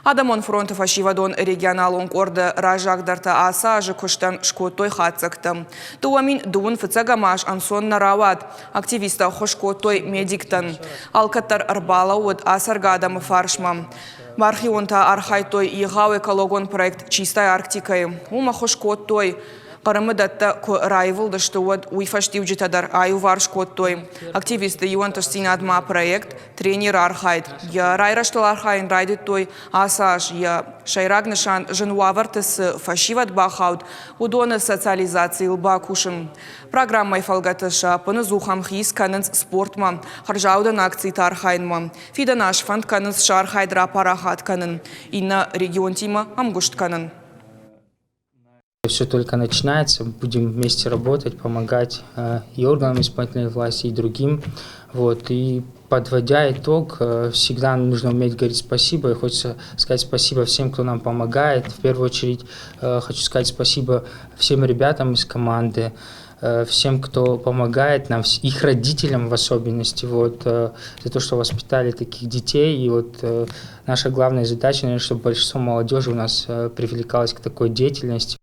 Адамон фронтов ашивадон регионал онкорды ражагдарта аса ажы күштен шкотой хатсыктым. Туамин дуын фыцагамаш ансон нарават. Активиста хошкотой медиктен. Алкаттар арбалауыд асарга адамы фаршма. Бархионта архайтой игау экологон проект «Чистая Арктикой». Ума хошкотой. Қарымыдатта ко райвыл дыштуад уйфаштивджитадар аю варшкоттой. Активисты юанташ синадма проект тренер архайд. Я райраштал архайн райдиттой асаж. Я шайрагнышан женуавартыс фашиват бахаут. Удона социализации лбакушын. Программай фалгатыша пынызухам хис канынс спортма. Харжаудан акции тархайнма. Фида наш фанд канынс шархайдра парахат канын. Инна регион тима амгушт канын. Все только начинается, будем вместе работать, помогать и органам исполнительной власти, и другим. И подводя итог, всегда нужно уметь говорить спасибо. И хочется сказать спасибо всем, кто нам помогает. В первую очередь хочу сказать спасибо всем ребятам из команды, всем, кто помогает нам, их родителям в особенности, за то, что воспитали таких детей. И наша главная задача, наверное, чтобы большинство молодежи у нас привлекалось к такой деятельности.